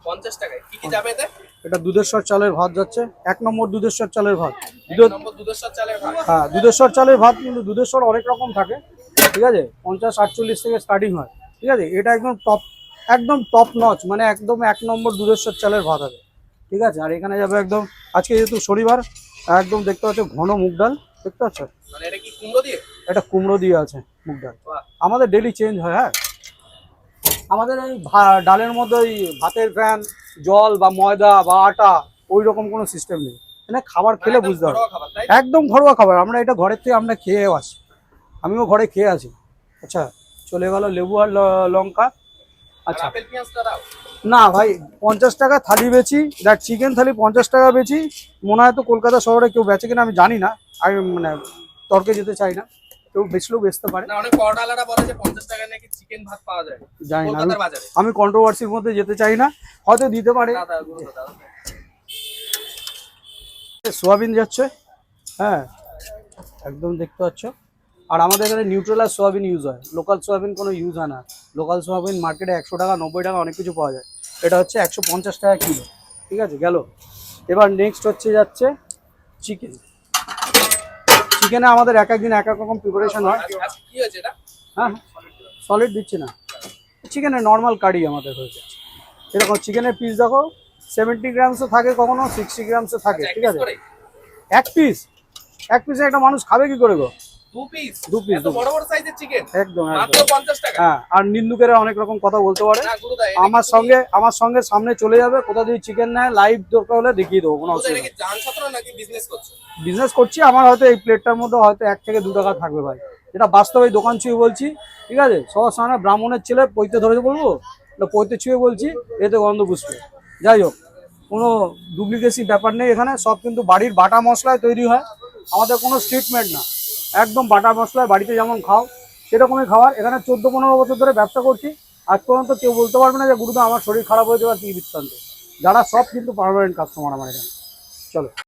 50 টাকায় কি কি যাবে এতে? এটা দুধেশ্বর চালের ভাত যাচ্ছে, 1 নম্বর দুধেশ্বর চালের ভাত। নম্বর দুধেশ্বর চালের ভাত। হ্যাঁ, দুধেশ্বর চালের ভাত, কিন্তু দুধেশ্বর অনেক রকম থাকে, ঠিক আছে? 50-48 থেকে স্টার্টিং হয়, ঠিক আছে? এটা একদম টপ নচ, মানে একদম 1 নম্বর দুধেশ্বর চালের ভাত হবে, ঠিক আছে? আর এখানে যাবে একদম, আজকে যেহেতু শনিবার, একদম দেখতে পাচ্ছ ঘন মুগ ডাল, দেখতে পাচ্ছ? মানে এটা কি কুমড়ো দিয়ে? এটা কুমড়ো দিয়ে আছে মুগ ডাল। বাহ। আমাদের ডেলি চেঞ্জ হয়। হ্যাঁ, আমাদের এই ডালের মধ্যে ওই ভাতের ফ্যান, জল বা ময়দা বা আটা ওই রকম কোনো সিস্টেম নেই। মানে খাবার খেলে একদম বুঝতে হবে। ঘরোয়া খাবার, তাই তো? একদম ঘরোয়া খাবার, আমরা এটা ঘরের থেকে আমরা খেয়েও আসি, আমিও ঘরে খেয়ে আসি। আচ্ছা, চলে গেল লেবু আর লঙ্কা। আর আচ্ছা, আপেল পেঁয়াজটা দাও। না ভাই, 50 টাকা থালি বেচি, দেখ চিকেন থালি 50 টাকা বেচি। মনে হয় তো কলকাতা শহরে কেউ বেচে কিনা আমি জানি না, আমি মানে তর্কে যেতে চাই না, কেউ বেচলেও বেচতে পারে, না, অনেক পরোটাওয়ালারা বলে যে 50 টাকায় নাকি চিকেন ভাত পাওয়া যায় জানি না। কলকাতার বাজারে। আমি কন্ট্রোভার্সির মধ্যে যেতে চাই না, হয়তো দিতে পারে। দাদা গুঁড়ো দাও। সোয়াবিন যাচ্ছে, হ্যাঁ, একদম দেখতে পাচ্ছ। আর আমাদের এখানে নিউট্রেলার সোয়াবিন ইউজ হয়, লোকাল সোয়াবিন কোনো ইউজ হয় না। লোকাল সোয়াবিন মার্কেটে 100 টাকা 90 টাকা অনেক কিছু পাওয়া যায়, এটা হচ্ছে 150 টাকা কিলো, ঠিক আছে? গেল। এবার নেক্সট হচ্ছে যাচ্ছে চিকেন। চিকেনে আমাদের এক একদিন এক এক রকম প্রিপারেশন হয়। আজকে কি হয়েছে এটা? হ্যাঁ, সলিড দিচ্ছি না, চিকেনের নর্মাল কারি আমাদের হয়েছে। এরকম চিকেনের পিস দেখো, 70 গ্রামসও থাকে, কখনো 60 গ্রামসও থাকে, আচ্ছা, ঠিক এক আছে? piece করে? এক পিসে একটা মানুষ খাবে কি করে গো? দু পিস? দু পিস, এত বড় বড় সাইজের চিকেন? একদম মাত্র একদম। 50 টাকা? হ্যাঁ, আর নিন্দুকেরা অনেক রকম কথা বলতে পারে। না গুরুদা, এটা আমার সঙ্গে সামনে চলে যাবে, কোথা দিয়ে চিকেন নেয়, লাইভ দরকার হলে দেখিয়ে দেবো, কোনো এটা অসুবিধা কি নেই। জান ছাত্র নাকি বিজনেস করছো? বিজনেস করছি, আমার হয়তো এই প্লেটটার মধ্যে হয়তো 1 থেকে 2 টাকা থাকবে ভাই, যেটা বাস্তবে দোকান ছুঁয়ে বলছি, ঠিক আছে? সবার সামনে ব্রাহ্মণের ছেলে পৈতে ধরে বলবো, পৈতে ছুঁয়ে বলছি, এতে গন্ধ বুঝবে। যাই হোক, কোনো ডুপ্লিকেসি ব্যাপার নেই এখানে, সব কিন্তু বাড়ির বাটা মশলায় তৈরি হয়, আমাদের কোনো স্ট্রিটমেন্ট না, একদম বাটা মশলায় বাড়িতে যেমন খাও সেরকমই খাবার। এখানে 14-15 বছর ধরে ব্যবসা করছি, আজ পর্যন্ত কেউ বলতে পারবে না যে গুরুদা আমার শরীর খারাপ হয়ে যাওয়ার কি বৃত্তান্ত। যারা সব কিন্তু পার্মানেন্ট কাস্টমার আমার এখানে। চলো।